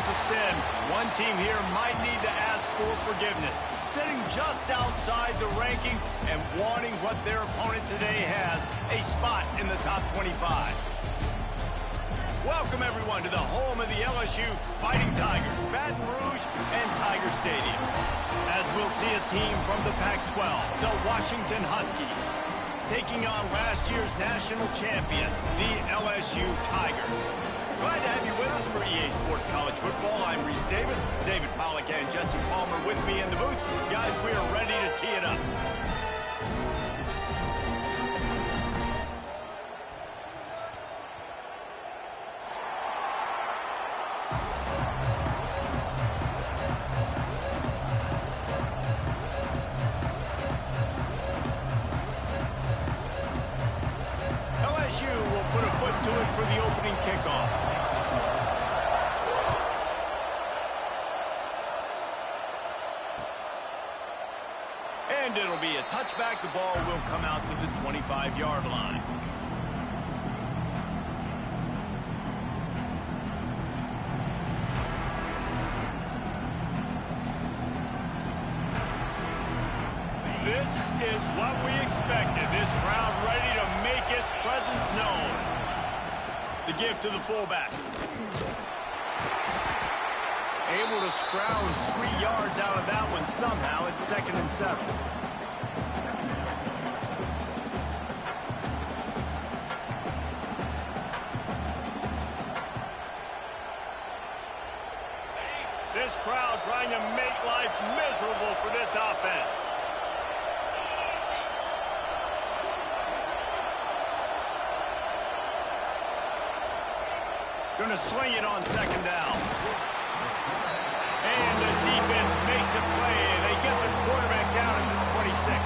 there's a sin, one team here might need to ask for forgiveness. Sitting just outside the rankings and wanting what their opponent today has, a spot in the top 25. Welcome, everyone, to the home of the LSU Fighting Tigers, Baton Rouge and Tiger Stadium. As we'll see a team from the Pac-12, the Washington Huskies, taking on last year's national champion, the LSU Tigers. Glad to have you with us for EA Sports College Football. I'm Reese Davis, David Pollack and Jesse Palmer with me in the booth. Guys, we are ready to tee it up. LSU will put a foot to it for the opening kickoff. And it'll be a touchback. The ball will come out to the 25-yard line. This is what we expected. This crowd ready to make its presence known. The give to the fullback. Able to scrounge 3 yards out of that one somehow. It's 2nd and 7. This crowd trying to make life miserable for this offense. Going to sling it on 2nd down. And the defense makes a play, and they get the quarterback down at the 26.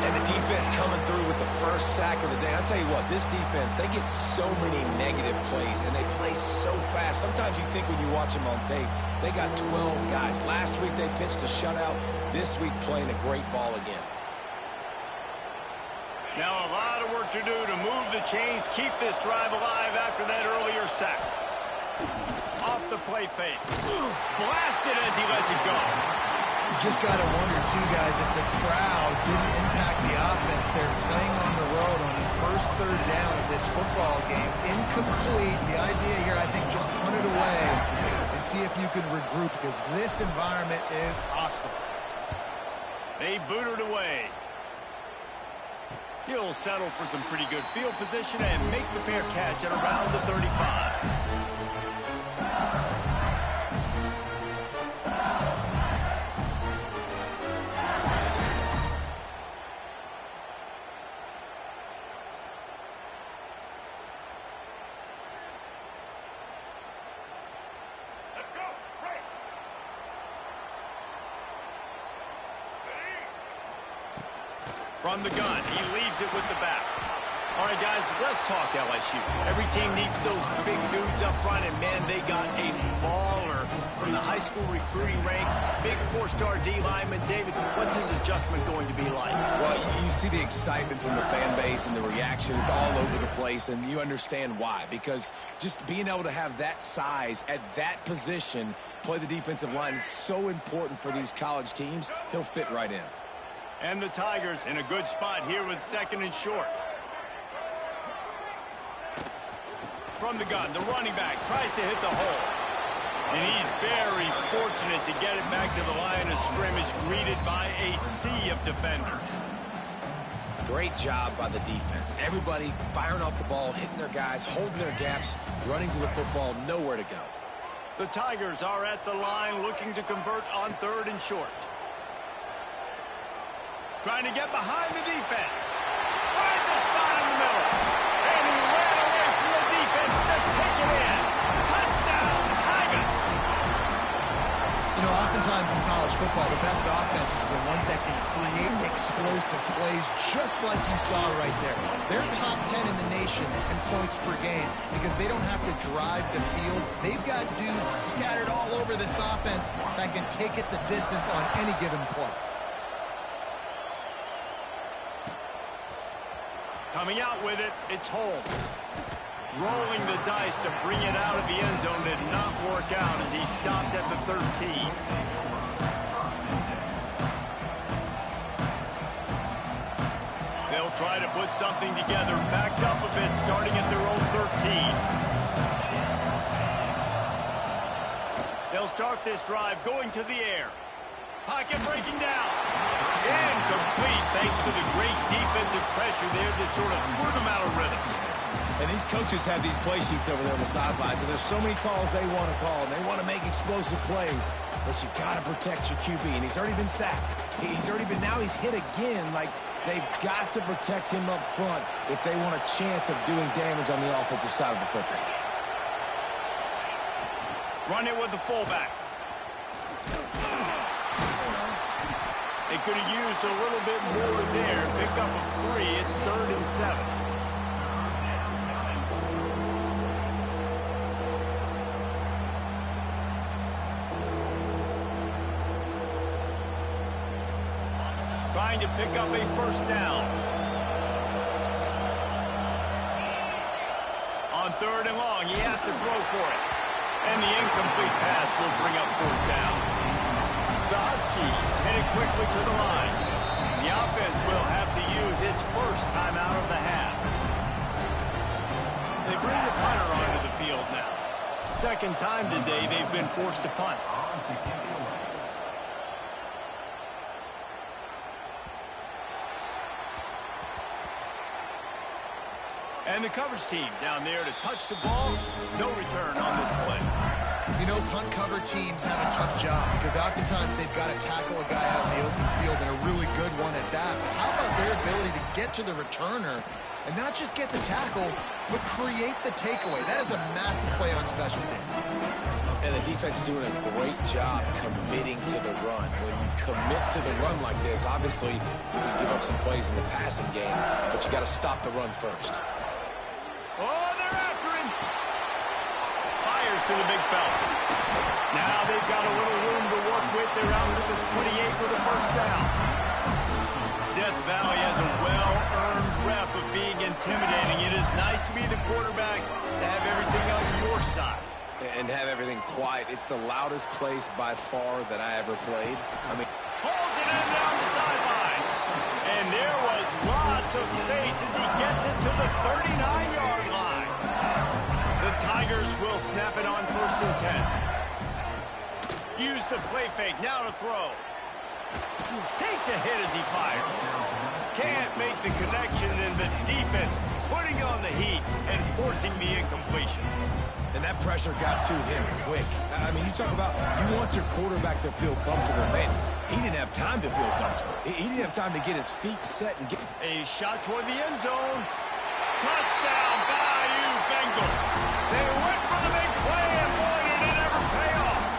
And the defense coming through with the first sack of the day. I'll tell you what, this defense, they get so many negative plays, and they play so fast. Sometimes you think when you watch them on tape, they got 12 guys. Last week they pitched a shutout. This week playing a great ball again. Now a lot of work to do to move the chains, keep this drive alive after that earlier sack. Off the play fake. Blasted as he lets it go. You just got to wonder, too, guys, if the crowd didn't impact the offense. They're playing on the road on the first 3rd down of this football game. Incomplete. The idea here, I think, just punt it away and see if you can regroup, because this environment is hostile. They boot it away. He'll settle for some pretty good field position and make the fair catch at around the 35. From the gun, he leaves it with the back. All right, guys, let's talk LSU. Every team needs those big dudes up front, and, man, they got a baller from the high school recruiting ranks. Big 4-star D lineman. David, what's his adjustment going to be like? Well, you see the excitement from the fan base and the reaction. It's all over the place, and you understand why. Because just being able to have that size at that position, play the defensive line, is so important for these college teams. He'll fit right in. And the Tigers in a good spot here with 2nd and short. From the gun, the running back tries to hit the hole. And he's very fortunate to get it back to the line of scrimmage, greeted by a sea of defenders. Great job by the defense. Everybody firing off the ball, hitting their guys, holding their gaps, running to the football, nowhere to go. The Tigers are at the line looking to convert on 3rd and short. Trying to get behind the defense. Finds a spot in the middle. And he ran away from the defense to take it in. Touchdown, Tigers. You know, oftentimes in college football, the best offenses are the ones that can create explosive plays, just like you saw right there. They're top 10 in the nation in points per game because they don't have to drive the field. They've got dudes scattered all over this offense that can take it the distance on any given play. Coming out with it, it's Holmes. Rolling the dice to bring it out of the end zone did not work out as he stopped at the 13. They'll try to put something together, backed up a bit, starting at their own 13. They'll start this drive going to the air. Pocket breaking down. Incomplete thanks to the great defensive pressure there that sort of threw them out of rhythm. And these coaches have these play sheets over there on the sidelines, and there's so many calls they want to call, and they want to make explosive plays. But you got to protect your QB, and he's already been sacked. Now he's hit again. Like, they've got to protect him up front if they want a chance of doing damage on the offensive side of the football. Run it with the fullback. They could have used a little bit more there. Pick up a 3. It's 3rd and 7. Trying to pick up a first down. On 3rd and long, he has to throw for it. And the incomplete pass will bring up 4th down. The Huskies headed quickly to the line. The offense will have to use its first timeout of the half. They bring the punter onto the field now. Second time today they've been forced to punt. And the coverage team down there to touch the ball. No return on this play. You know, punt cover teams have a tough job because oftentimes they've got to tackle a guy out in the open field, and a really good one at that. But how about their ability to get to the returner and not just get the tackle, but create the takeaway? That is a massive play on special teams. And the defense doing a great job committing to the run. When you commit to the run like this, obviously you can give up some plays in the passing game, but you got to stop the run first. Oh, they're after him. Fires to the big fella. Now they've got a little room to work with. They're out to the 28 with a first down. Death Valley has a well-earned rep of being intimidating. It is nice to be the quarterback, to have everything on your side. And have everything quiet. It's the loudest place by far that I ever played. I mean, pulls it in down the sideline. And there was lots of space as he gets it to the 39-yard line. The Tigers will snap it on 1st and 10. Use the play fake, now to throw. Takes a hit as he fires. Can't make the connection, and the defense putting on the heat and forcing the incompletion. And that pressure got to him quick. I mean, you talk about you want your quarterback to feel comfortable. Man, he didn't have time to feel comfortable. He didn't have time to get his feet set and get... A shot toward the end zone. Touchdown, Bayou Bengals. They went for the big play, and boy, did it ever pay off.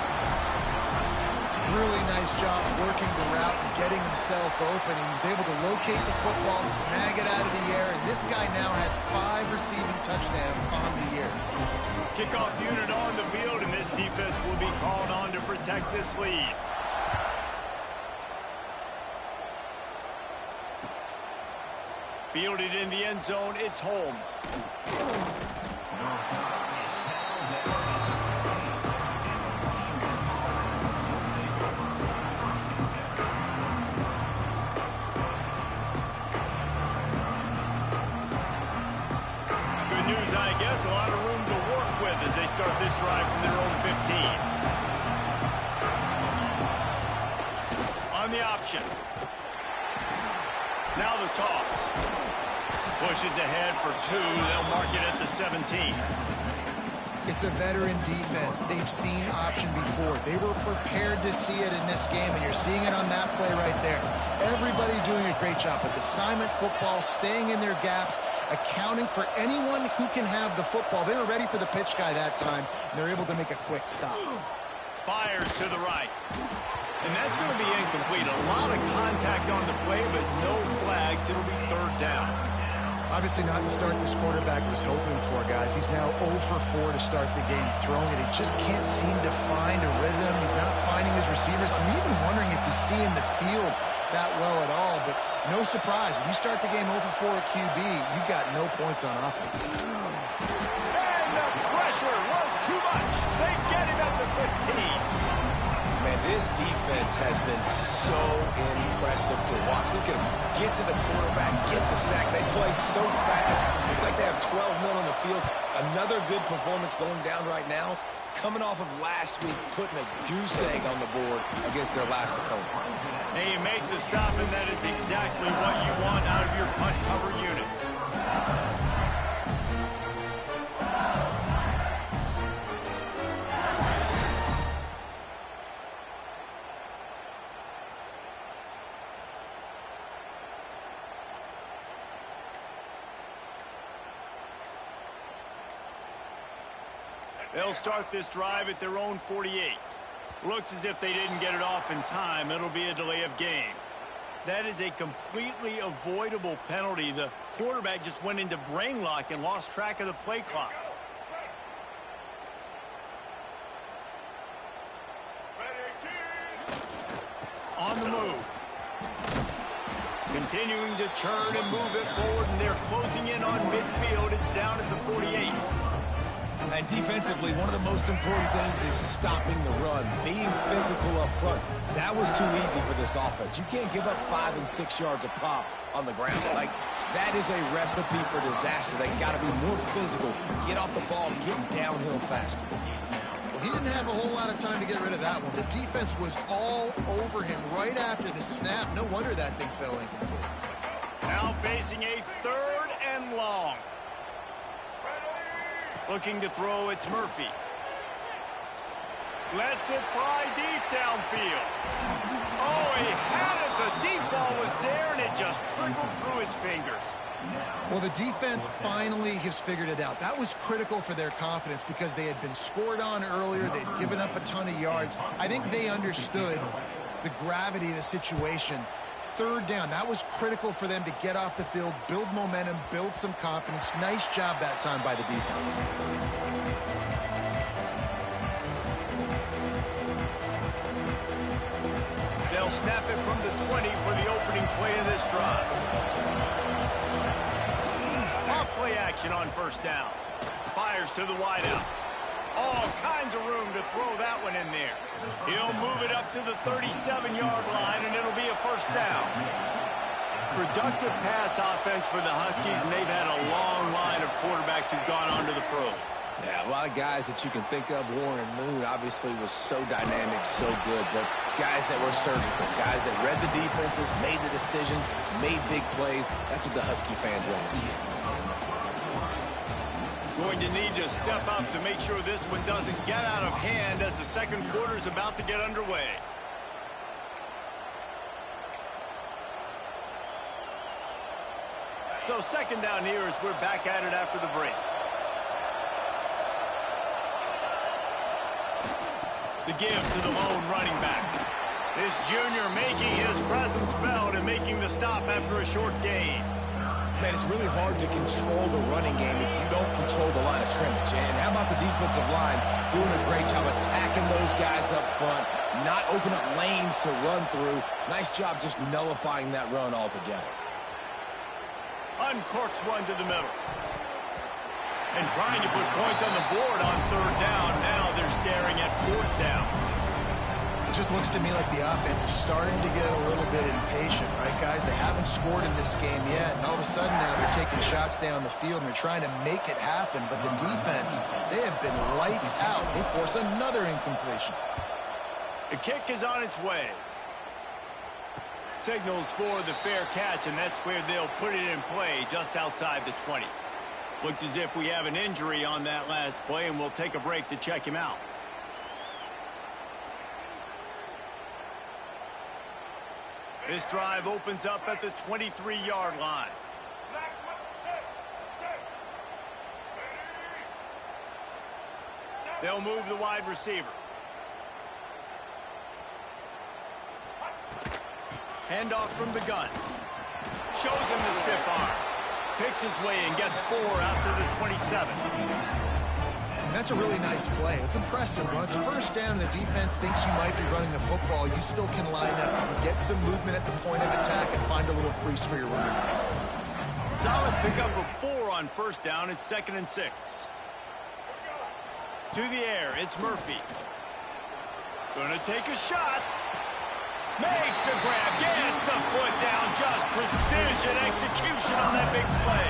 Really nice job working the route and getting himself open. He was able to locate the football, snag it out of the air, and this guy now has 5 receiving touchdowns on the year. Kickoff unit on the field, and this defense will be called on to protect this lead. Fielded in the end zone, it's Holmes. Good news, I guess, a lot of room to work with as they start this drive from their own 15. On the option. Now the toss. Pushes ahead for 2. They'll mark it at the 17. It's a veteran defense. They've seen option before. They were prepared to see it in this game, and you're seeing it on that play right there. Everybody doing a great job with assignment football, staying in their gaps, accounting for anyone who can have the football. They were ready for the pitch guy that time, and they're able to make a quick stop. Fires to the right. And that's going to be incomplete. A lot of contact on the play, but no flags. It'll be 3rd down. Obviously not the start this quarterback was hoping for, guys. He's now 0 for 4 to start the game throwing it. He just can't seem to find a rhythm. He's not finding his receivers. I'm even wondering if he's seeing the field that well at all. But no surprise. When you start the game 0 for 4 at QB, you've got no points on offense. pressure was too much. They get him at the 15. Man, this defense has been so impressive to watch. Look at them. Get to the quarterback, get the sack. They play so fast. It's like they have 12 men on the field. Another good performance going down right now. Coming off of last week, putting a goose egg on the board against their last opponent. They make the stop, and that is exactly what you want out of your punt cover unit. They'll start this drive at their own 48. Looks as if they didn't get it off in time. It'll be a delay of game. That is a completely avoidable penalty. The quarterback just went into brain lock and lost track of the play clock. On the move. Continuing to churn and move it forward, and they're closing in on midfield. It's down at the 48. And defensively, one of the most important things is stopping the run, being physical up front. That was too easy for this offense. You can't give up 5 and 6 yards a pop on the ground. Like, that is a recipe for disaster. They got to be more physical, get off the ball, get downhill faster. Well, he didn't have a whole lot of time to get rid of that one. The defense was all over him right after the snap. No wonder that thing fell incomplete. Now facing a 3rd and long. Looking to throw, it's Murphy. Lets it fly deep downfield. Oh, he had it. The deep ball was there, and it just trickled through his fingers. Well, the defense finally has figured it out. That was critical for their confidence because they had been scored on earlier. They'd given up a ton of yards. I think they understood the gravity of the situation. 3rd down, that was critical for them to get off the field, build momentum, build some confidence. Nice job that time by the defense. They'll snap it from the 20 for the opening play of this drive. Off play action on 1st down. Fires to the wideout. All kinds of room to throw that one in there. He'll move it up to the 37-yard line, and it'll be a 1st down. Productive pass offense for the Huskies, and they've had a long line of quarterbacks who've gone on to the pros. Yeah, a lot of guys that you can think of. Warren Moon obviously was so dynamic, so good, but guys that were surgical, guys that read the defenses, made the decision, made big plays. That's what the Husky fans want to see. Going to need to step up to make sure this one doesn't get out of hand as the 2nd quarter is about to get underway. So 2nd down here as we're back at it after the break. The give to the lone running back. This junior making his presence felt and making the stop after a short gain. Man, it's really hard to control the running game if you don't control the line of scrimmage. And how about the defensive line doing a great job attacking those guys up front, not open up lanes to run through. Nice job just nullifying that run altogether. Uncorks one to the middle. And trying to put points on the board on 3rd down. Now they're staring at 4th down. It just looks to me like the offense is starting to get a little bit impatient, right, guys? They haven't scored in this game yet, and all of a sudden now they're taking shots down the field, and they're trying to make it happen. But the defense, they have been lights out. They force another incompletion. The kick is on its way. Signals for the fair catch, and that's where they'll put it in play, just outside the 20. Looks as if we have an injury on that last play, and we'll take a break to check him out. This drive opens up at the 23-yard line. They'll move the wide receiver. Handoff from the gun. Shows him the stiff arm. Picks his way and gets 4 out to the 27. That's a really nice play. It's impressive. When it's 1st down and the defense thinks you might be running the football, you still can line up and get some movement at the point of attack and find a little crease for your runner. Solid pickup of 4 on 1st down. It's 2nd and 6. To the air, it's Murphy. Gonna take a shot. Makes the grab, gets the foot down, just precision execution on that big play.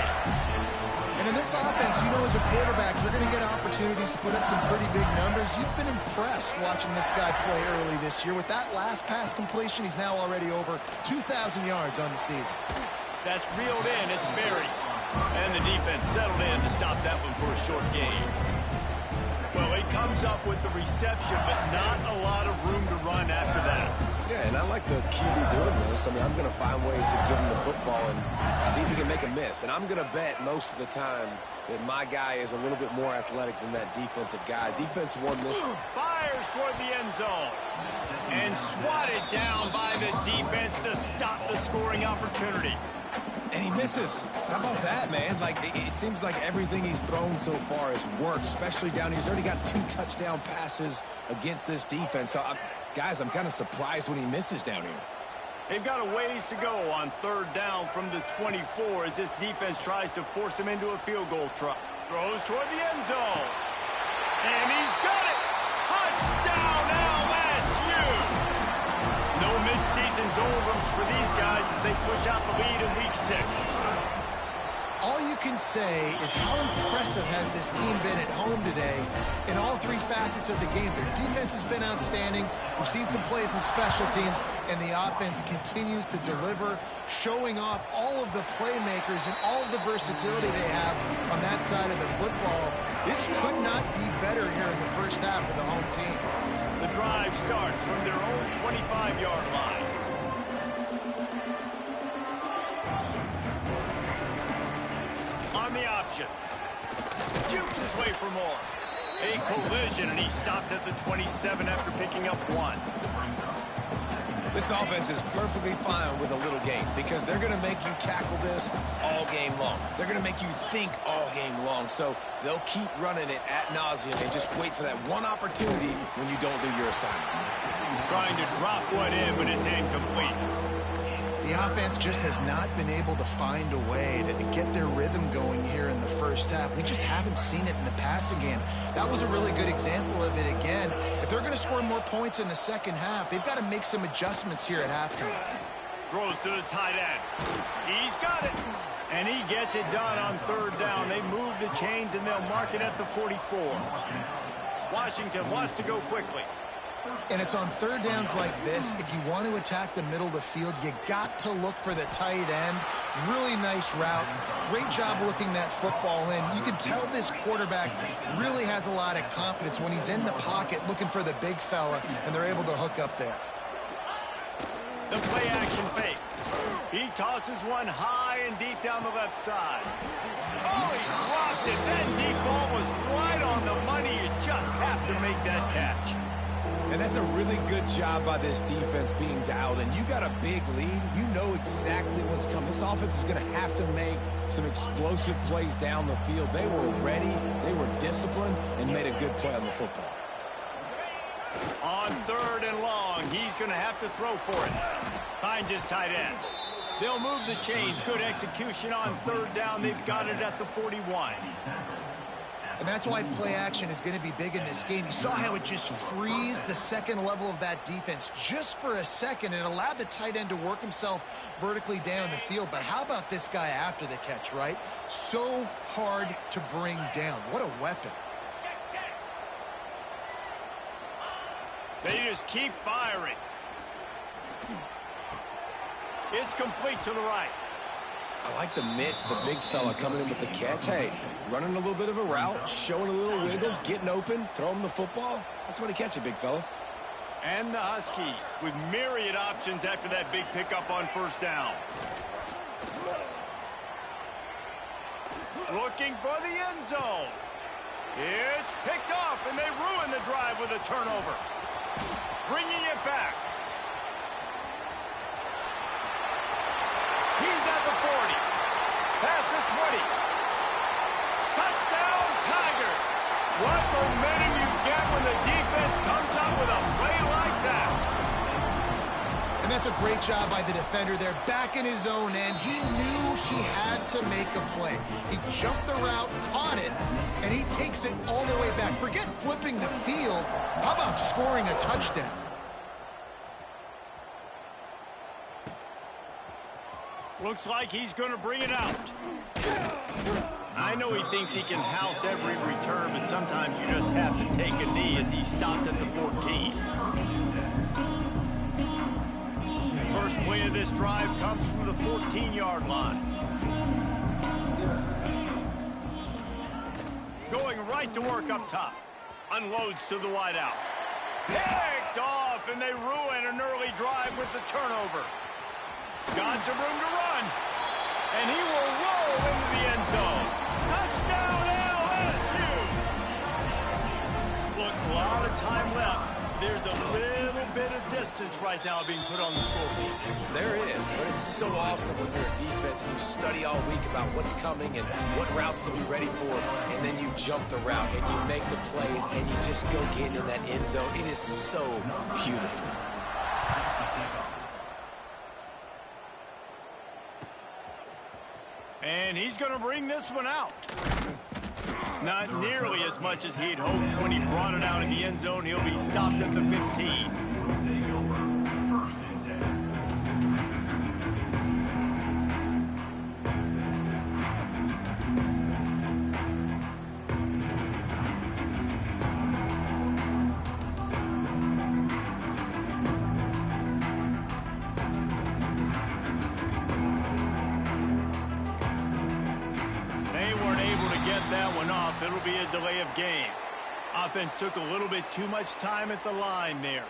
And in this offense, you know, as a quarterback, you're going to get opportunities to put up some pretty big numbers. You've been impressed watching this guy play early this year. With that last pass completion, he's now already over 2,000 yards on the season. That's reeled in, it's buried. And the defense settled in to stop that one for a short gain. Well, he comes up with the reception, but not a lot of room to run after that. Yeah, and I like the QB doing this. I mean, I'm going to find ways to give him the football and see if he can make a miss. And I'm going to bet most of the time that my guy is a little bit more athletic than that defensive guy. Defense won this. Fires toward the end zone. And swatted down by the defense to stop the scoring opportunity. And he misses. How about that, man? Like, it seems like everything he's thrown so far has worked, especially down here. He's already got 2 touchdown passes against this defense. So, guys, I'm kind of surprised when he misses down here. They've got a ways to go on 3rd down from the 24 as this defense tries to force him into a field goal try. Throws toward the end zone. And he's got it! Touchdown, LSU! No mid-season doldrums for these guys as they push out the lead in Week 6. All you can say is how impressive has this team been at home today in all 3 facets of the game. Their defense has been outstanding. We've seen some plays in special teams, and the offense continues to deliver, showing off all of the playmakers and all of the versatility they have on that side of the football. This could not be better here in the first half of the home team. The drive starts from their own 25-yard line. On the option. Jukes his way for more. A collision, and he stopped at the 27 after picking up 1. This offense is perfectly fine with a little game because they're going to make you tackle this all game long. They're going to make you think all game long. So they'll keep running it ad nauseum and just wait for that one opportunity when you don't do your assignment. Trying to drop one in, but it's incomplete. The offense just has not been able to find a way to get their rhythm going here in the first half. We just haven't seen it in the passing game. That was a really good example of it again. If they're going to score more points in the second half, they've got to make some adjustments here at halftime. Throws to the tight end. He's got it. And he gets it done on 3rd down. They move the chains, and they'll mark it at the 44. Washington wants to go quickly. And it's on 3rd downs like this. If you want to attack the middle of the field, you got to look for the tight end. Really nice route. Great job looking that football in. You can tell this quarterback really has a lot of confidence when he's in the pocket looking for the big fella, and they're able to hook up there. The play action fake. He tosses one high and deep down the left side. Oh, he dropped it. That deep ball was right on the money. You just have to make that catch. And that's a really good job by this defense being dialed in. You got a big lead. You know exactly what's coming. This offense is going to have to make some explosive plays down the field. They were ready, they were disciplined, and made a good play on the football. On 3rd and long, he's going to have to throw for it. Finds his tight end. They'll move the chains. Good execution on 3rd down. They've got it at the 41. And that's why play action is going to be big in this game. You saw how it just frees the second level of that defense just for a second. It allowed the tight end to work himself vertically down the field. But how about this guy after the catch, right? So hard to bring down. What a weapon. They just keep firing. It's complete to the right. I like the mitts, the big fella coming in with the catch. Hey, running a little bit of a route, showing a little wiggle, getting open, throwing the football. That's somebody catch it, big fella. And the Huskies with myriad options after that big pickup on 1st down. Looking for the end zone. It's picked off, and they ruin the drive with a turnover. Bringing it back. He's at the 40. Past the 20. Touchdown, Tigers. What momentum you get when the defense comes up with a play like that. And And that's a great job by the defender there, back in his own end. He knew he had to make a play. He jumped the route, caught it, and he takes it all the way back. Forget flipping the field. How about scoring a touchdown? Looks like he's going to bring it out. I know he thinks he can house every return, but sometimes you just have to take a knee as he stopped at the 14. First play of this drive comes from the 14-yard line. Going right to work up top. Unloads to the wideout. Picked off, and they ruin an early drive with the turnover. Got some room to run, and he will roll into the end zone. Touchdown, LSU! Look, a lot of time left. There's a little bit of distance right now being put on the scoreboard. There is, but it's so awesome when you're a defense and you study all week about what's coming and what routes to be ready for, and then you jump the route and you make the plays and you just go get in that end zone. It is so beautiful. And he's going to bring this one out. Not nearly as much as he'd hoped when he brought it out in the end zone. He'll be stopped at the 15. It'll be a delay of game. Offense took a little bit too much time at the line there.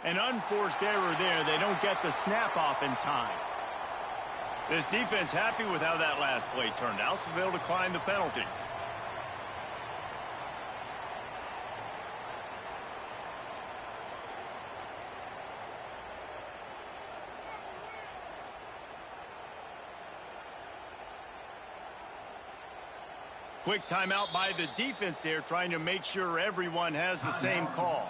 An unforced error there. They don't get the snap off in time. This defense happy with how that last play turned out, so they'll decline the penalty. Quick timeout by the defense there, trying to make sure everyone has the same call.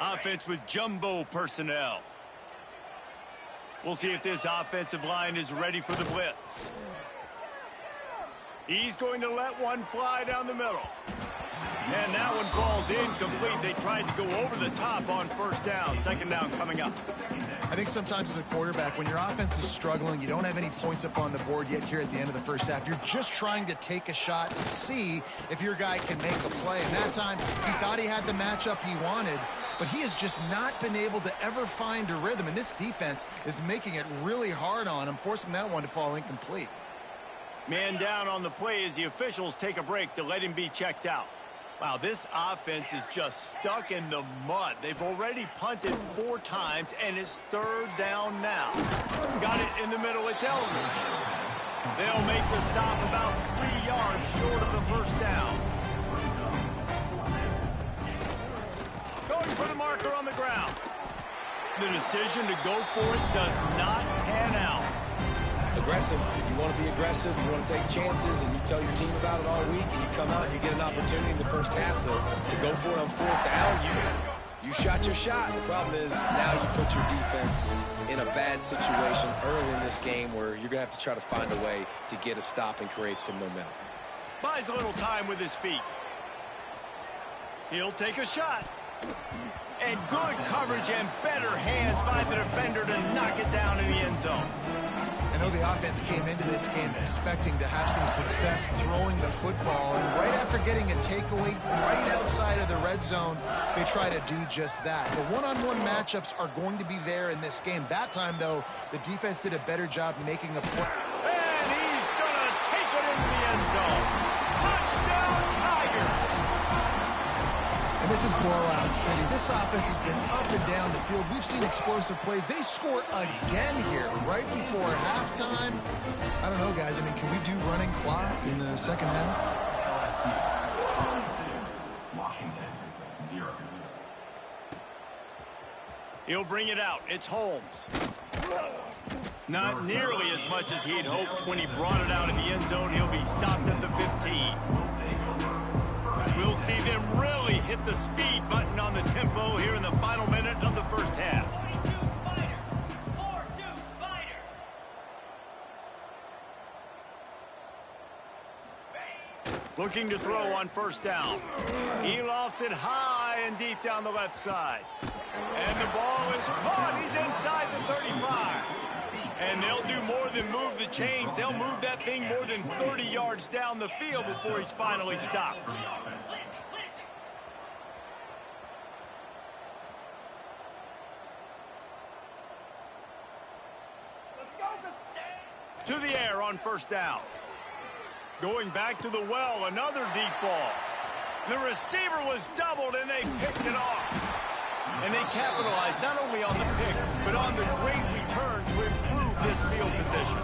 Offense with jumbo personnel. We'll see if this offensive line is ready for the blitz. He's going to let one fly down the middle. And that one falls incomplete. They tried to go over the top on first down. Second down coming up. I think sometimes as a quarterback, when your offense is struggling, you don't have any points up on the board yet here at the end of the first half. You're just trying to take a shot to see if your guy can make a play. And that time, he thought he had the matchup he wanted, but he has just not been able to ever find a rhythm. And this defense is making it really hard on him, forcing that one to fall incomplete. Man down on the play as the officials take a break to let him be checked out. Wow, this offense is just stuck in the mud. They've already punted 4 times, and it's third down now. Got it in the middle. It's Eldridge. They'll make the stop about 3 yards short of the first down. Going for the marker on the ground. The decision to go for it does not pan out. Aggressive. You want to be aggressive, you want to take chances, and you tell your team about it all week, and you come out and you get an opportunity in the first half to go for it on 4th down. You shot your shot. The problem is now you put your defense in a bad situation early in this game where you're going to have to try to find a way to get a stop and create some momentum. Buys a little time with his feet. He'll take a shot. And good coverage and better hands by the defender to knock it down in the end zone. And know the offense came into this game expecting to have some success throwing the football, and right after getting a takeaway right outside of the red zone, they try to do just that. The one-on-one matchups are going to be there in this game. That time, though, the defense did a better job making a play. And he's going to take it into the end zone. Touchdown, Tigers! And this is blowout city. This offense has been up and down the field. We've seen explosive plays. They score again here right before halftime. I don't know, guys. I mean, can we do running clock in the second half? Washington, 0. He'll bring it out. It's Holmes. Not nearly as much as he'd hoped when he brought it out in the end zone. He'll be stopped at the 15. We'll see them really hit the speed button on the tempo here in the final minute of the first half. 4-2 Spider. Looking to throw on first down. He lofts it high and deep down the left side. And the ball is caught. He's inside the 35. And they'll do more than move the chains. They'll move that thing more than 30 yards down the field before he's finally stopped. To the air on first down. Going back to the well, another deep ball. The receiver was doubled, and they picked it off. And they capitalized not only on the pick, but on the great return to improve this field position.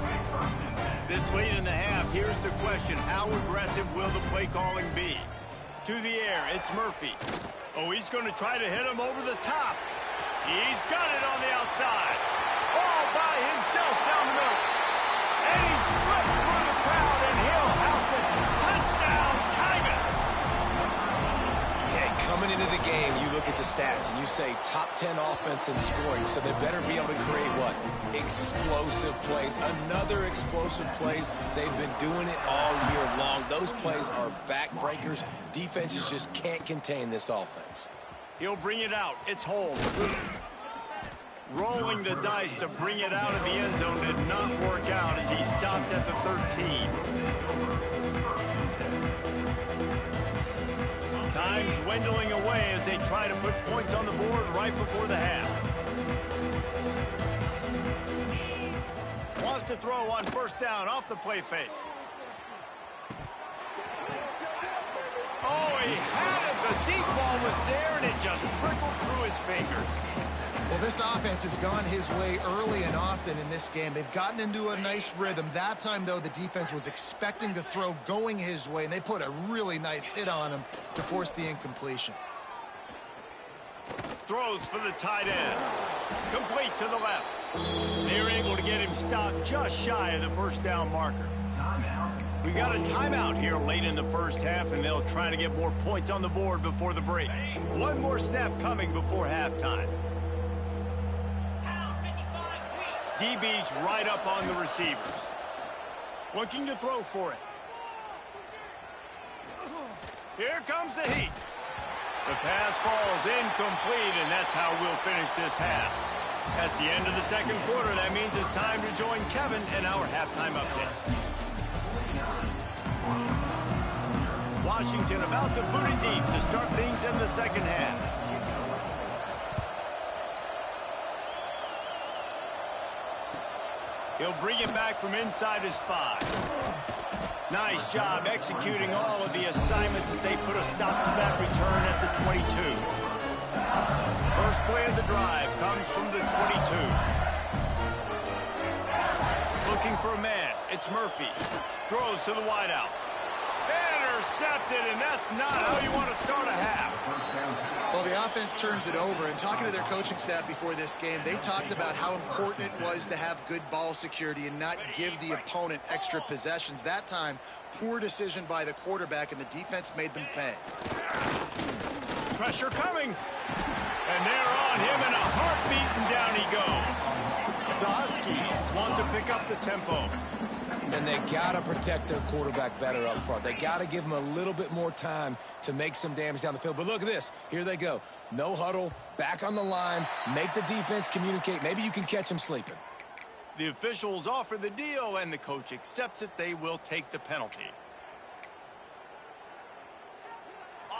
This late in the half, here's the question: how aggressive will the play calling be? To the air, it's Murphy. Oh, he's going to try to hit him over the top. He's got it on the outside. All by himself down the middle. And he slipped through the crowd, and he'll house it. Touchdown, Tigers! Yeah, coming into the game, you look at the stats, and you say top 10 offense in scoring, so they better be able to create what? Explosive plays. Another explosive plays. They've been doing it all year long. Those plays are backbreakers. Defenses just can't contain this offense. He'll bring it out. It's Holmes. Rolling the dice to bring it out of the end zone did not work out as he stopped at the 13. Time dwindling away as they try to put points on the board right before the half. Wants to throw on first down off the play fake. Oh, he had it. The deep ball was there, and it just trickled through his fingers. Well, this offense has gone his way early and often in this game. They've gotten into a nice rhythm. That time, though, the defense was expecting to throw going his way, and they put a really nice hit on him to force the incompletion. Throws for the tight end. Complete to the left. They're able to get him stopped just shy of the first down marker. We got a timeout here late in the first half, and they'll try to get more points on the board before the break. One more snap coming before halftime. DB's right up on the receivers. Looking to throw for it. Here comes the heat. The pass falls incomplete, and that's how we'll finish this half. That's the end of the second quarter. That means it's time to join Kevin in our halftime update. Washington about to boot it deep to start things in the second half. He'll bring it back from inside his 5. Nice job executing all of the assignments as they put a stop to that return at the 22. First play of the drive comes from the 22. Looking for a man. It's Murphy. Throws to the wideout. Intercepted, and that's not how you want to start a half. Well, the offense turns it over, and talking to their coaching staff before this game, they talked about how important it was to have good ball security and not give the opponent extra possessions. That time, poor decision by the quarterback, and the defense made them pay. Pressure coming, and they're on him in a heartbeat, and down he goes. The Huskies want to pick up the tempo. And they got to protect their quarterback better up front. They got to give him a little bit more time to make some damage down the field. But look at this. Here they go. No huddle, back on the line, make the defense communicate. Maybe you can catch them sleeping. The officials offer the deal, and the coach accepts it. They will take the penalty.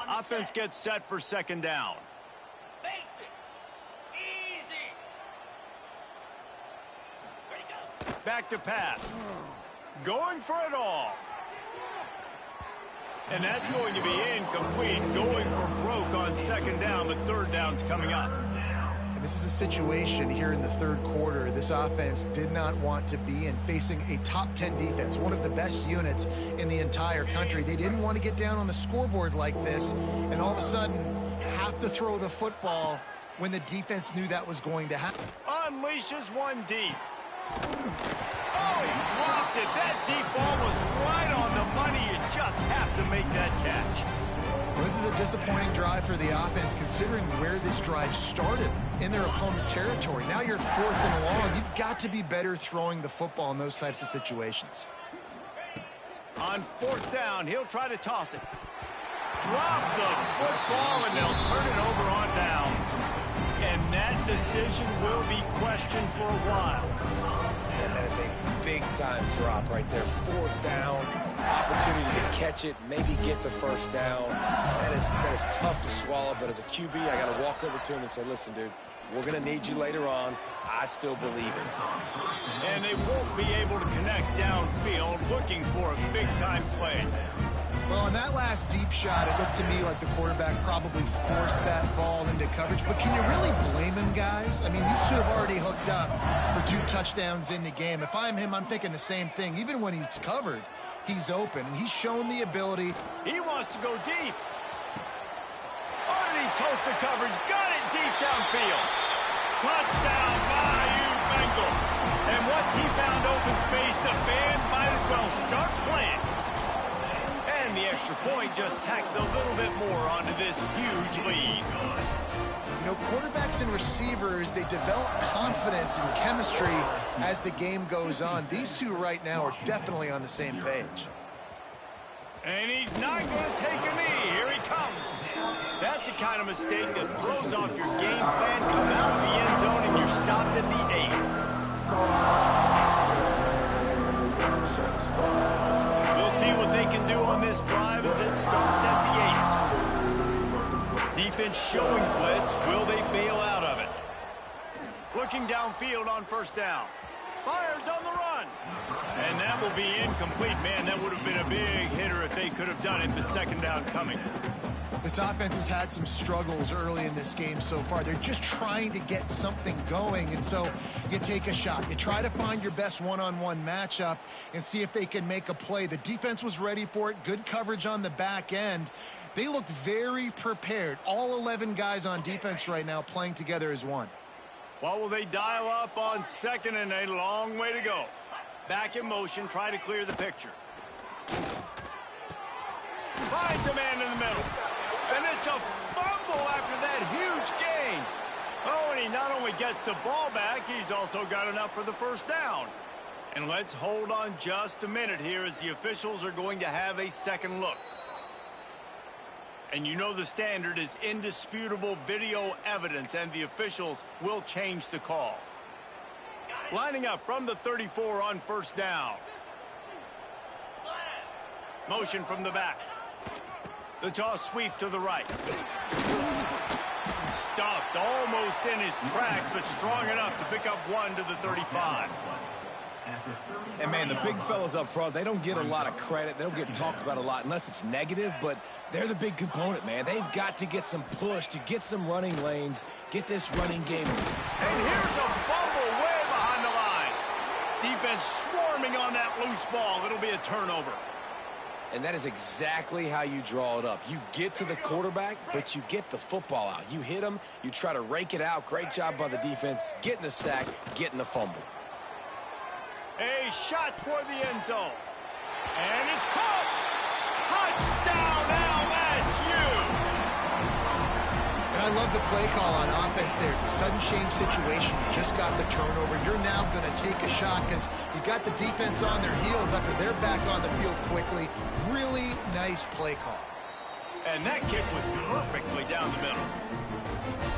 Offense gets set for second down. Basic. Easy. Ready, go. Back to pass. Going for it all. And that's going to be incomplete. Going for broke on second down, but third down's coming up. And this is a situation here in the third quarter this offense did not want to be in, facing a top 10 defense, one of the best units in the entire country. They didn't want to get down on the scoreboard like this and all of a sudden have to throw the football when the defense knew that was going to happen. Unleashes one deep. Oh, he dropped it. That deep ball was right on the money. You just have to make that catch. Well, this is a disappointing drive for the offense, considering where this drive started in their opponent territory. Now you're at 4th and long. You've got to be better throwing the football in those types of situations. On 4th down, he'll try to toss it. Drop the football, and they'll turn it over on downs. And that decision will be questioned for a while. And that is a big-time drop right there. 4th down, opportunity to catch it, maybe get the first down. That is tough to swallow, but as a QB, I got to walk over to him and say, listen, dude, we're going to need you later on. I still believe it. And they won't be able to connect downfield, looking for a big-time play. Well, on that last deep shot, it looked to me like the quarterback probably forced that ball into coverage. But can you really blame him, guys? I mean, these two have already hooked up for 2 touchdowns in the game. If I'm him, I'm thinking the same thing. Even when he's covered, he's open. And he's shown the ability. He wants to go deep. Oh, did he toast the coverage? Got it deep downfield. Touchdown, Bayou Bengals. And once he found open space, the band might as well start playing. And the extra point just tacks a little bit more onto this huge lead. You know, quarterbacks and receivers, they develop confidence and chemistry as the game goes on. These two right now are definitely on the same page. And he's not going to take a knee. Here he comes. That's the kind of mistake that throws off your game plan. Come out of the end zone and you're stopped at the 8. We'll see what they can do on this drive as it starts at the 8. Defense showing blitz. Will they bail out of it? Looking downfield on 1st down. Fires on the run. And that will be incomplete. Man, that would have been a big hitter if they could have done it, but 2nd down coming. This offense has had some struggles early in this game so far. They're just trying to get something going, and so you take a shot. You try to find your best one-on-one matchup and see if they can make a play. The defense was ready for it. Good coverage on the back end. They look very prepared. All 11 guys on defense right now playing together as one. What will they dial up on 2nd and a long way to go? Back in motion, try to clear the picture. Finds a man in the middle. And it's a fumble after that huge gain. Oh, and he not only gets the ball back, he's also got enough for the 1st down. And let's hold on just a minute here as the officials are going to have a second look. And you know the standard is indisputable video evidence, and the officials will change the call. Lining up from the 34 on 1st down. Motion from the back. The toss sweep to the right. Stuffed almost in his tracks, but strong enough to pick up 1 to the 35. And, man, the big fellas up front, they don't get a lot of credit. They don't get talked about a lot unless it's negative, but they're the big component, man. They've got to get some push, to get some running lanes, get this running game. And here's a fumble way behind the line. Defense swarming on that loose ball. It'll be a turnover. And that is exactly how you draw it up. You get to the quarterback, but you get the football out. You hit him, you try to rake it out. Great job by the defense, getting the sack, getting the fumble. A shot toward the end zone. And it's caught. Touchdown, LSU. And I love the play call on offense there. It's a sudden change situation. You just got the turnover. You're now going to take a shot because you got the defense on their heels after they're back on the field quickly. Really nice play call. And that kick was perfectly down the middle.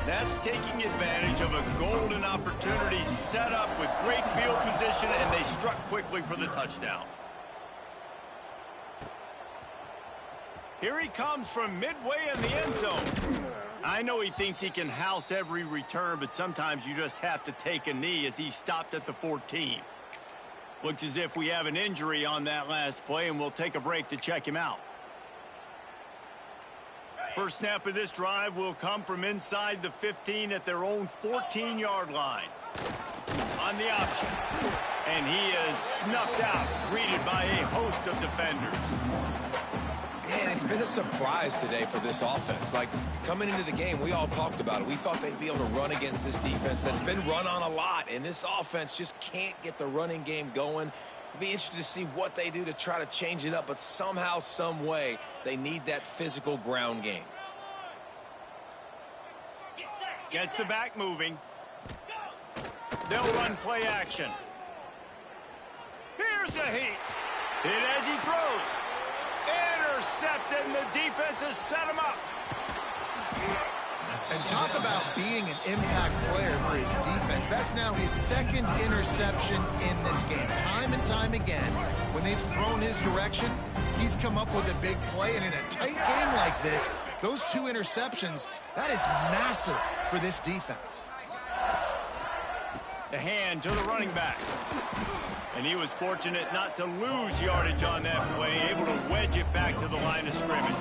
That's taking advantage of a golden opportunity set up with great field position, and they struck quickly for the touchdown. Here he comes from midway in the end zone. I know he thinks he can house every return, but sometimes you just have to take a knee as he stopped at the 14. Looks as if we have an injury on that last play, and we'll take a break to check him out. First snap of this drive will come from inside the 15 at their own 14-yard line. On the option. And he is snuffed out, greeted by a host of defenders. Man, it's been a surprise today for this offense. Like, coming into the game, we all talked about it. We thought they'd be able to run against this defense that's been run on a lot, and this offense just can't get the running game going. It'll be interesting to see what they do to try to change it up, but somehow, some way, they need that physical ground game. Gets the back moving. They'll run play action. Here's a heat. Hit as he throws. Intercepted, and the defense has set him up. And talk about being an impact player for his defense. That's now his second interception in this game. Time and time again, when they've thrown his direction, he's come up with a big play. And in a tight game like this, those two interceptions, that is massive for this defense. The hand to the running back. And he was fortunate not to lose yardage on that play, able to wedge it back to the line of scrimmage.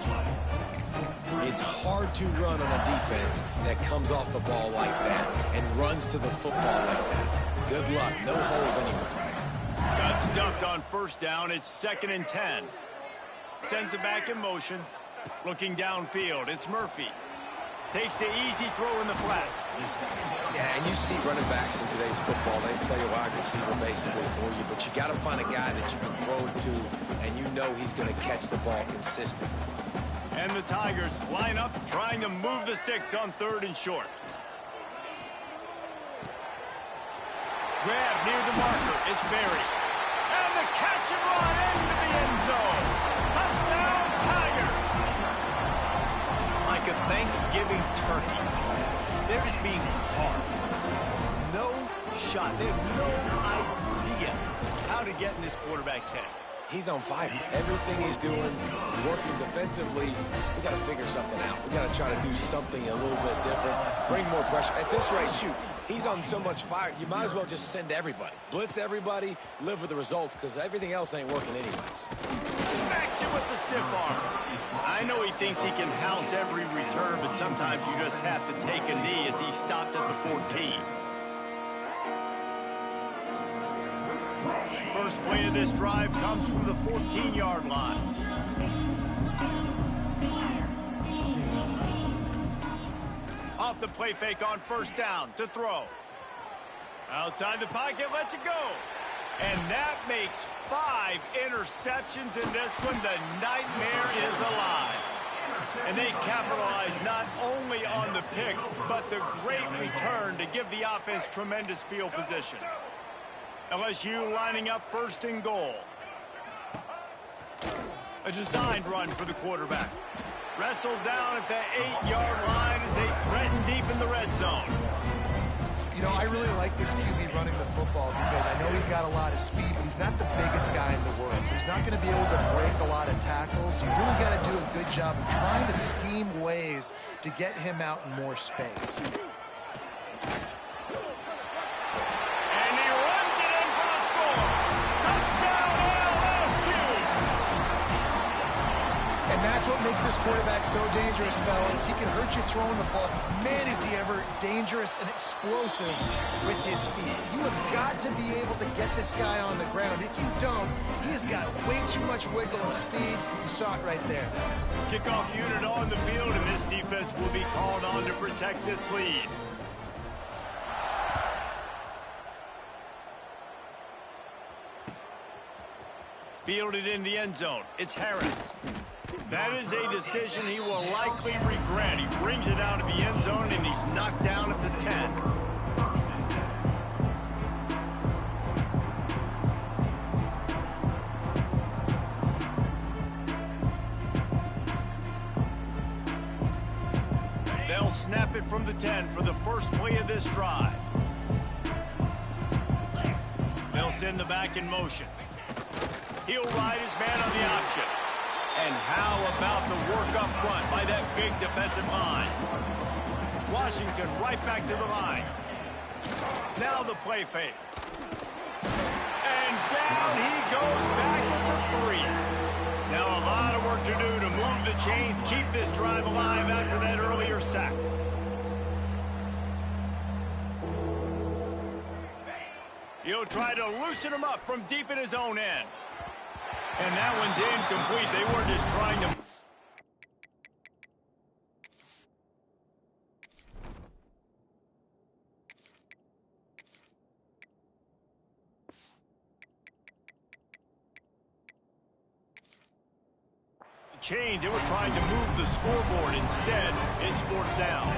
It's hard to run on a defense that comes off the ball like that and runs to the football like that. Good luck. No holes anywhere. Got stuffed on first down. It's 2nd and 10. Sends it back in motion. Looking downfield. It's Murphy. Takes the easy throw in the flat. Yeah, and you see running backs in today's football, they play a wide receiver basically for you, but you got to find a guy that you can throw it to, and you know he's going to catch the ball consistently. And the Tigers line up, trying to move the sticks on 3rd and short. Grab near the marker. It's Berry. And the catch and run into the end zone. Touchdown, Tigers. Like a Thanksgiving turkey, they're just being carved. No shot. They have no idea how to get in this quarterback's head. He's on fire. Everything he's doing is working defensively. We got to figure something out. We got to try to do something a little bit different. Bring more pressure. At this rate, shoot, he's on so much fire, you might as well just send everybody. Blitz everybody, live with the results, because everything else ain't working anyways. Smacks it with the stiff arm. I know he thinks he can house every return, but sometimes you just have to take a knee as he stopped at the 14. First play of this drive comes from the 14-yard line. Off the play fake on first down to throw. Outside the pocket, lets it go. And that makes 5 interceptions in this one. The nightmare is alive. And they capitalize not only on the pick, but the great return to give the offense tremendous field position. LSU lining up 1st and goal. A designed run for the quarterback. Wrestled down at the 8-yard line as they threaten deep in the red zone. You know, I really like this QB running the football because I know he's got a lot of speed, but he's not the biggest guy in the world. So he's not going to be able to break a lot of tackles. You really got to do a good job of trying to scheme ways to get him out in more space. That's what makes this quarterback so dangerous, fellas. He can hurt you throwing the ball. Man, is he ever dangerous and explosive with his feet. You have got to be able to get this guy on the ground. If you don't, he has got way too much wiggle and speed. You saw it right there. Kickoff unit on the field, and this defense will be called on to protect this lead. Fielded in the end zone. It's Harris. That is a decision he will likely regret. He brings it out of the end zone, and he's knocked down at the 10. They'll snap it from the 10 for the first play of this drive. They'll send the back in motion. He'll ride his man on the option. And how about the work up front by that big defensive line? Washington right back to the line. Now the play fake. And down he goes back at the 3. Now a lot of work to do to move the chains, keep this drive alive after that earlier sack. He'll try to loosen him up from deep in his own end. And that one's incomplete. They were just trying to... change. They were trying to move the scoreboard. Instead, it's 4th down.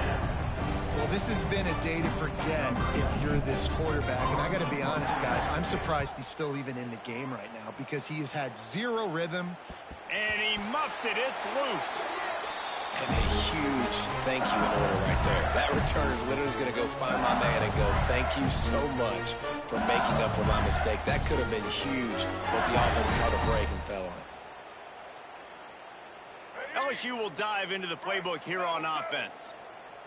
Well, this has been a day to forget if you're this quarterback. And I got to be honest, guys, I'm surprised he's still even in the game right now because he has had zero rhythm. And he muffs it. It's loose. And a huge thank you in order right there. That return is literally going to go find my man and go, thank you so much for making up for my mistake. That could have been huge, but the offense caught a break and fell on it. LSU will dive into the playbook here on offense.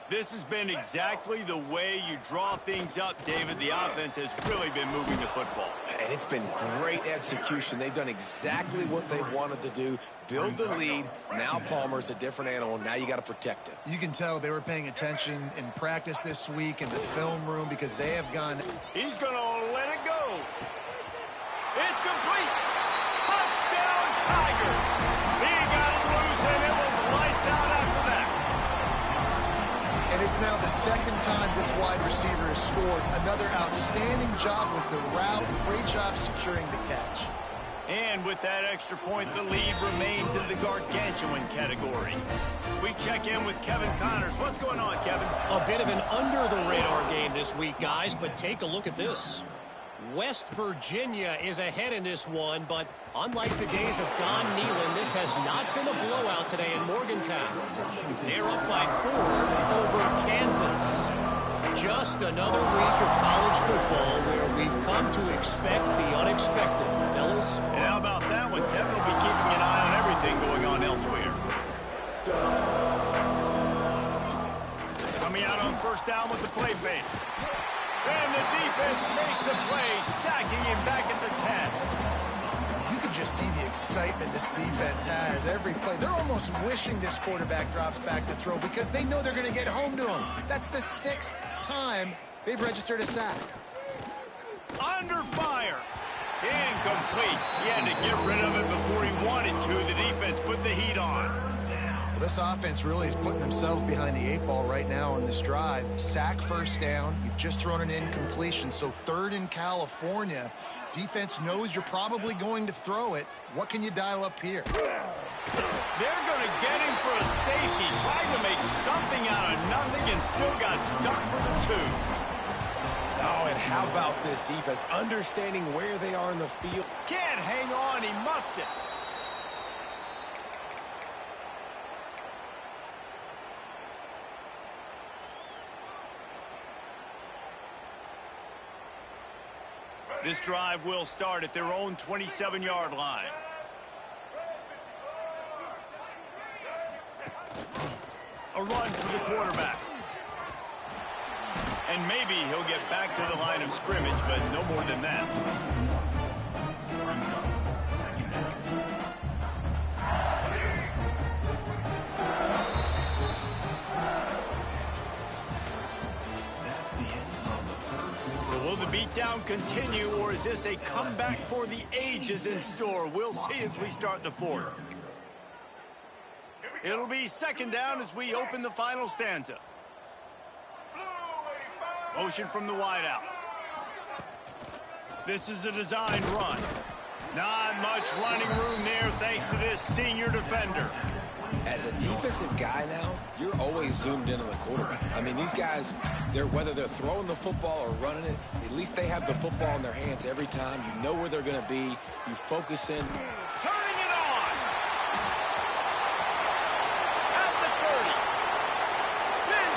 This has been exactly the way you draw things up, David. The offense has really been moving the football. And it's been great execution. They've done exactly what they've wanted to do. Build the lead. Now Palmer's a different animal. Now you got to protect him. You can tell they were paying attention in practice this week in the film room because they have gone. He's going to let it go. It's complete. Touchdown, Tiger. He got it loose, and it was lights out after that. And it's now the second time this wide receiver has scored. Another outstanding job with the route. Great job securing the catch. And with that extra point, the lead remains in the gargantuan category. We check in with Kevin Connors. What's going on, Kevin? A bit of an under-the-radar game this week, guys, but take a look at this. West Virginia is ahead in this one, but unlike the days of Don Nehlen, this has not been a blowout today in Morgantown. They're up by 4 over Kansas. Just another week of college football where we've come to expect the unexpected, fellas. And how about that one? Kevin will be keeping an eye on everything going on elsewhere. Coming out on 1st down with the play fake. And the defense makes a play, sacking him back at the 10. You can just see the excitement this defense has every play. They're almost wishing this quarterback drops back to throw because they know they're going to get home to him. That's the 6th time they've registered a sack. Under fire. Incomplete. He had to get rid of it before he wanted to. The defense put the heat on. This offense really is putting themselves behind the 8 ball right now on this drive. Sack 1st down. You've just thrown an incompletion, so 3rd in California. Defense knows you're probably going to throw it. What can you dial up here? They're going to get him for a safety. Tried to make something out of nothing and still got stuck for the 2. Oh, and how about this defense? Understanding where they are in the field. Can't hang on. He muffs it. This drive will start at their own 27-yard line. A run for the quarterback. And maybe he'll get back to the line of scrimmage, but no more than that. Will the beatdown continue, or is this a comeback for the ages in store? We'll see as we start the 4th. It'll be 2nd down as we open the final stanza. Motion from the wideout. This is a designed run. Not much running room there thanks to this senior defender. As a defensive guy now, you're always zoomed in on the quarterback. I mean, these guys, whether they're throwing the football or running it, at least they have the football in their hands every time. You know where they're going to be. You focus in. Turning it on. At the 30. This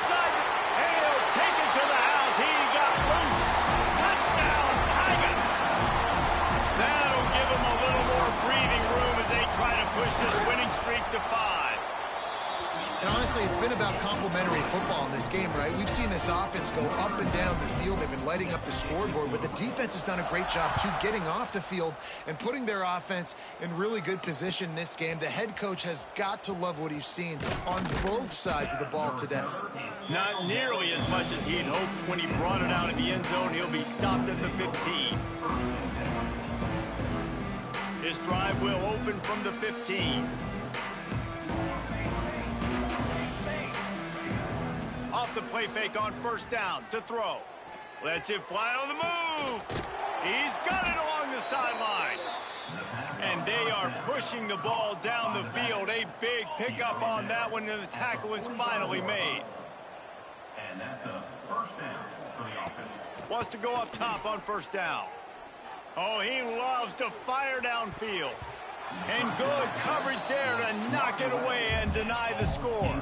been about complementary football in this game, right? We've seen this offense go up and down the field. They've been lighting up the scoreboard, but the defense has done a great job, too, getting off the field and putting their offense in really good position in this game. The head coach has got to love what he's seen on both sides of the ball today. Not nearly as much as he'd hoped when he brought it out of the end zone. He'll be stopped at the 15. His drive will open from the 15. Off the play fake on first down to throw. Lets it fly on the move. He's got it along the sideline. And they are pushing the ball down the field. A big pickup on that one, and the tackle is finally made. And that's a first down for the offense. Wants to go up top on first down. Oh, he loves to fire downfield. And good coverage there to knock it away and deny the score.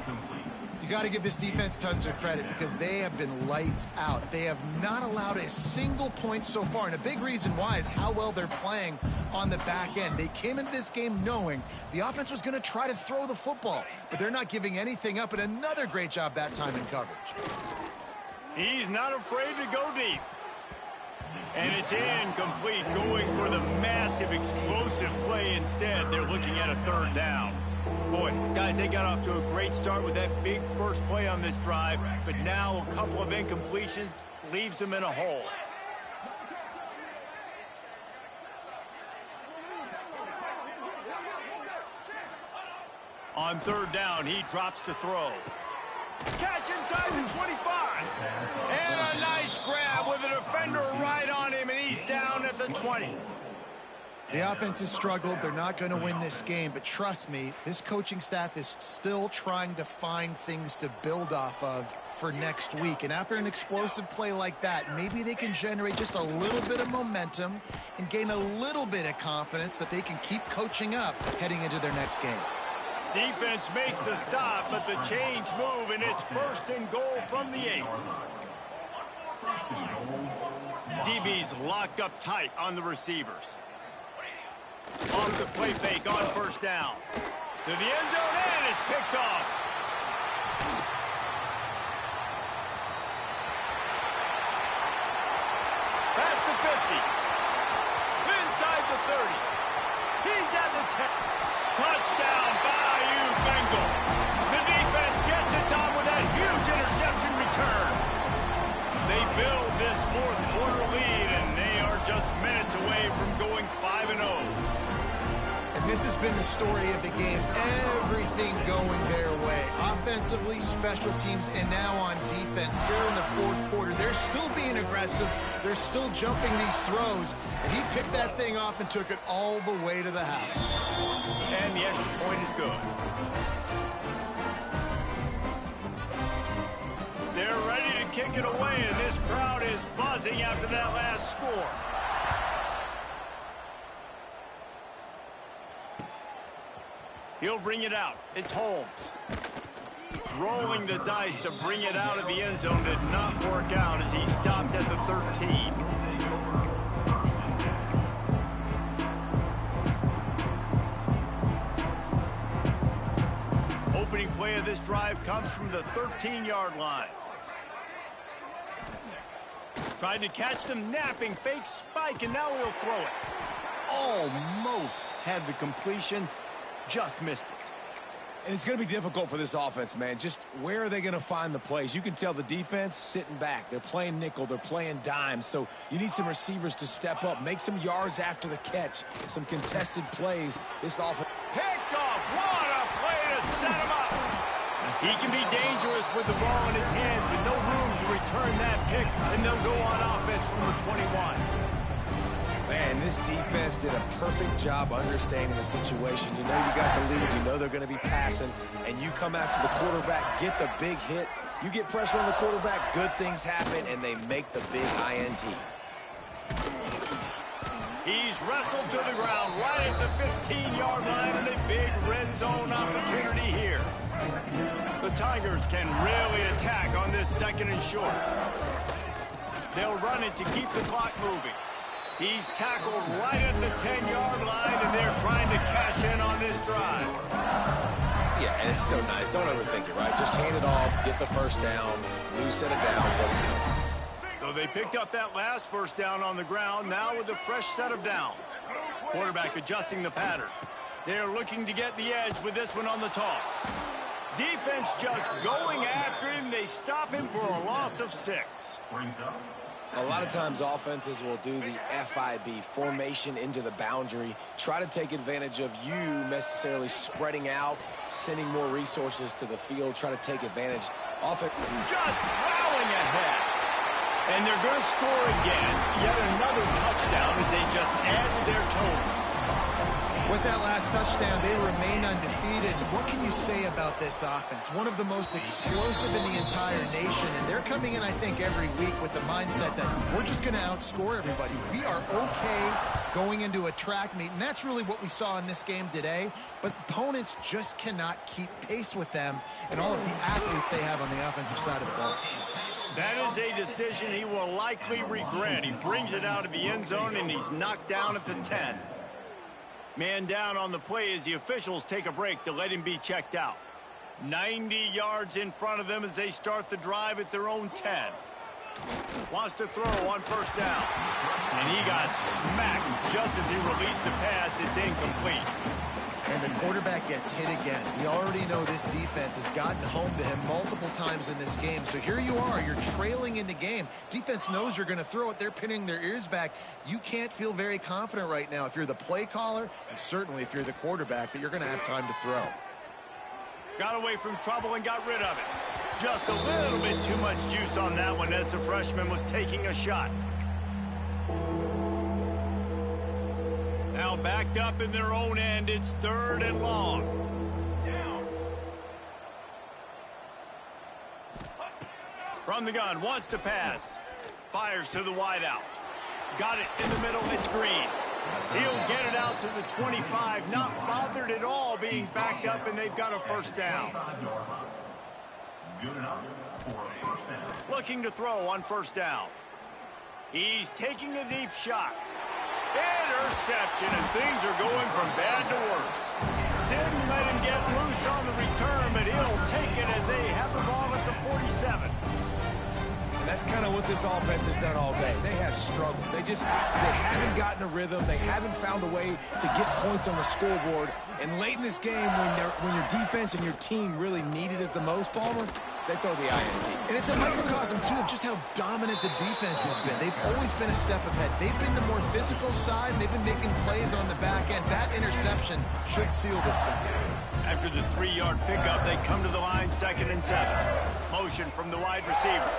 You got to give this defense tons of credit because they have been lights out. They have not allowed a single point so far, and a big reason why is how well they're playing on the back end. They came into this game knowing the offense was going to try to throw the football, but they're not giving anything up, and another great job that time in coverage. He's not afraid to go deep. And it's incomplete, going for the massive explosive play instead. They're looking at a third down. Boy, guys, they got off to a great start with that big first play on this drive, but now a couple of incompletions leaves them in a hole. On third down, he drops to throw. Catch inside the 25. And a nice grab with a defender right on him, and he's down at the 20. The offense has struggled. They're not going to win this game, but trust me, this coaching staff is still trying to find things to build off of for next week. And after an explosive play like that, maybe they can generate just a little bit of momentum and gain a little bit of confidence that they can keep coaching up heading into their next game. Defense makes a stop, but the chains move, and it's first and goal from the 8. DB's locked up tight on the receivers. Off the play fake on first down. To the end zone, and it's picked off. Past the 50. Inside the 30. He's at the 10. Touchdown, Bayou Bengals. The defense gets it done with that huge interception return. They build this fourth quarter lead, and they are just minutes away from going 5-0. And this has been the story of the game. Everything going their way. Offensively, special teams, and now on defense. Here in the fourth quarter, they're still being aggressive. They're still jumping these throws. And he picked that thing off and took it all the way to the house. And the extra point is good. They're ready to kick it away, and this crowd is buzzing after that last score. He'll bring it out. It's Holmes. Rolling the dice to bring it out of the end zone did not work out as he stopped at the 13. Opening play of this drive comes from the 13-yard line. Tried to catch them napping, fake spike, and now he'll throw it. Almost had the completion, just missed it. And it's going to be difficult for this offense, man. Just where are they going to find the plays? You can tell the defense sitting back. They're playing nickel. They're playing dime. So you need some receivers to step up, make some yards after the catch, some contested plays. This offense. Picked off. What a play to set him up. He can be dangerous with the ball in his hands, but no room to return that pick, and they'll go on offense from the 21. Man, this defense did a perfect job understanding the situation. You know you got the lead. You know they're going to be passing, and you come after the quarterback, get the big hit. You get pressure on the quarterback, good things happen, and they make the big INT. He's wrestled to the ground right at the 15-yard line, and a big red zone opportunity here. The Tigers can really attack on this second and short. They'll run it to keep the clock moving. He's tackled right at the 10-yard line, and they're trying to cash in on this drive. Yeah, and it's so nice. Don't overthink it, right? Just hand it off, get the first down, new set of downs, let's go. So they picked up that last first down on the ground, now with a fresh set of downs. Quarterback adjusting the pattern. They're looking to get the edge with this one on the toss. Defense just going after him. They stop him for a loss of 6. A lot of times offenses will do the FIB, formation into the boundary, try to take advantage of you necessarily spreading out, sending more resources to the field, try to take advantage. Offense just plowing ahead. And they're going to score again. Yet another touchdown as they just add to their total. With that last touchdown, they remain undefeated. What can you say about this offense? One of the most explosive in the entire nation, and they're coming in, I think, every week with the mindset that we're just going to outscore everybody. We are okay going into a track meet, and that's really what we saw in this game today. But opponents just cannot keep pace with them and all of the athletes they have on the offensive side of the ball. That is a decision he will likely regret. He brings it out of the end zone, and he's knocked down at the 10. Man down on the play as the officials take a break to let him be checked out. 90 yards in front of them as they start the drive at their own 10. Wants to throw on first down. And he got smacked just as he released the pass. It's incomplete. And the quarterback gets hit again. We already know this defense has gotten home to him multiple times in this game. So here you are, you're trailing in the game. Defense knows you're going to throw it. They're pinning their ears back. You can't feel very confident right now if you're the play caller, and certainly if you're the quarterback, that you're going to have time to throw. Got away from trouble and got rid of it. Just a little bit too much juice on that one as the freshman was taking a shot. Now backed up in their own end, it's 3rd and long. From the gun, wants to pass. Fires to the wideout. Got it in the middle, it's Green. He'll get it out to the 25, not bothered at all being backed up, and they've got a first down. Looking to throw on first down. He's taking a deep shot. Interception, and things are going from bad to worse. Didn't let him get loose on the return, but he'll take it as they have the ball at the 47. And that's kind of what this offense has done all day. They have struggled. They haven't gotten a rhythm. They haven't found a way to get points on the scoreboard. And late in this game, when your defense and your team really needed it the most, Palmer, they throw the INT. And it's a microcosm, too, of just how dominant the defense has been. They've always been a step ahead. They've been the more physical side. They've been making plays on the back end. That interception should seal this thing. After the 3-yard pickup, they come to the line 2nd and 7. Motion from the wide receiver.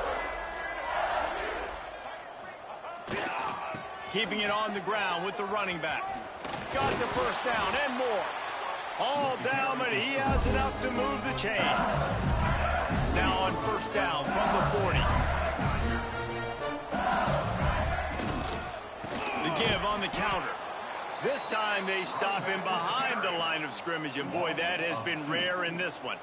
Keeping it on the ground with the running back. Got the first down and more. All down, but he has enough to move the chains. Now on first down from the 40. The give on the counter. This time they stop him behind the line of scrimmage, and boy, that has been rare in this one.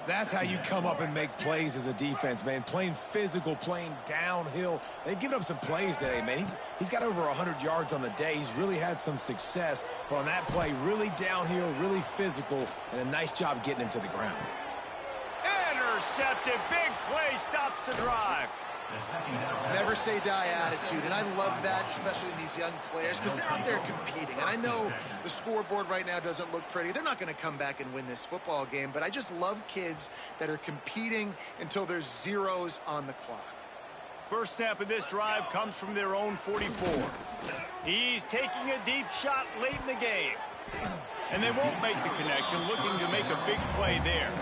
That's how you come up and make plays as a defense, man. Playing physical, playing downhill. They've given up some plays today, man. He's got over 100 yards on the day. He's really had some success. But on that play, really downhill, really physical, and a nice job getting him to the ground. Intercepted. Big play stops the drive. Never say die attitude, and I love that, especially in these young players, because they're out there competing. And I know the scoreboard right now doesn't look pretty. They're not going to come back and win this football game, but I just love kids that are competing until there's zeros on the clock. First snap of this drive comes from their own 44. He's taking a deep shot late in the game. And they won't make the connection, looking to make a big play there.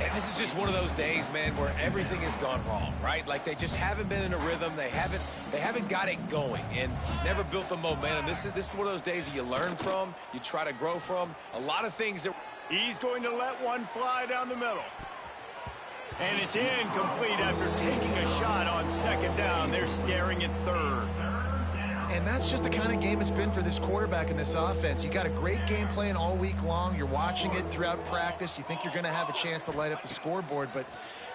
And this is just one of those days, man, where everything has gone wrong, right? Like they just haven't been in a rhythm. They haven't got it going and never built the momentum. This is one of those days that you learn from, you try to grow from. A lot of things that he's going to let one fly down the middle. And it's incomplete after taking a shot on 2nd down. They're staring at 3rd. And that's just the kind of game it's been for this quarterback in this offense. You got a great game plan all week long. You're watching it throughout practice. You think you're going to have a chance to light up the scoreboard, but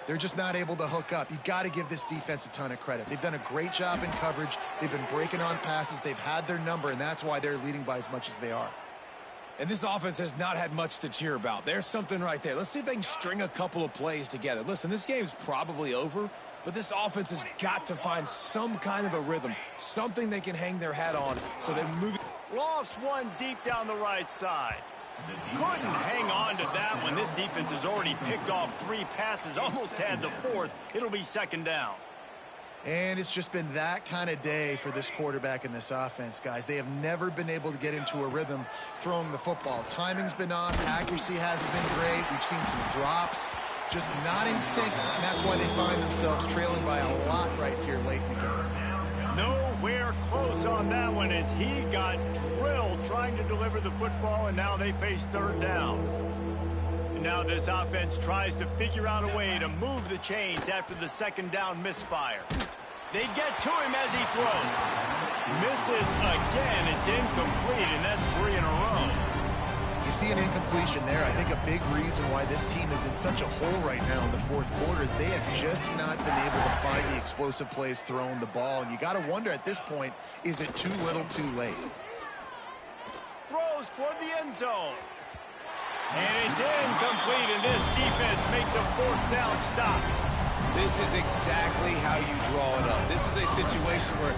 they're just not able to hook up. You got to give this defense a ton of credit. They've done a great job in coverage. They've been breaking on passes. They've had their number, and that's why they're leading by as much as they are. And this offense has not had much to cheer about. There's something right there. Let's see if they can string a couple of plays together. Listen, this game's probably over, but this offense has got to find some kind of a rhythm, something they can hang their hat on so they move it. Lost one deep down the right side. Couldn't hang on to that one. This defense has already picked off 3 passes, almost had the 4th. It'll be 2nd down. And it's just been that kind of day for this quarterback and this offense, guys. They have never been able to get into a rhythm throwing the football. Timing's been off. Accuracy hasn't been great. We've seen some drops, just not in sync, and that's why they find themselves trailing by a lot right here late in the game. Nowhere close on that one as he got drilled trying to deliver the football, and now they face 3rd down. And now this offense tries to figure out a way to move the chains after the 2nd down misfire. They get to him as he throws. Misses again. It's incomplete, and that's 3 in a row. You see an incompletion there. I think a big reason why this team is in such a hole right now in the 4th quarter is they have just not been able to find the explosive plays throwing the ball. And you got to wonder at this point, is it too little too late? Throws toward the end zone. And it's incomplete, and this defense makes a 4th down stop. This is exactly how you draw it up. This is a situation where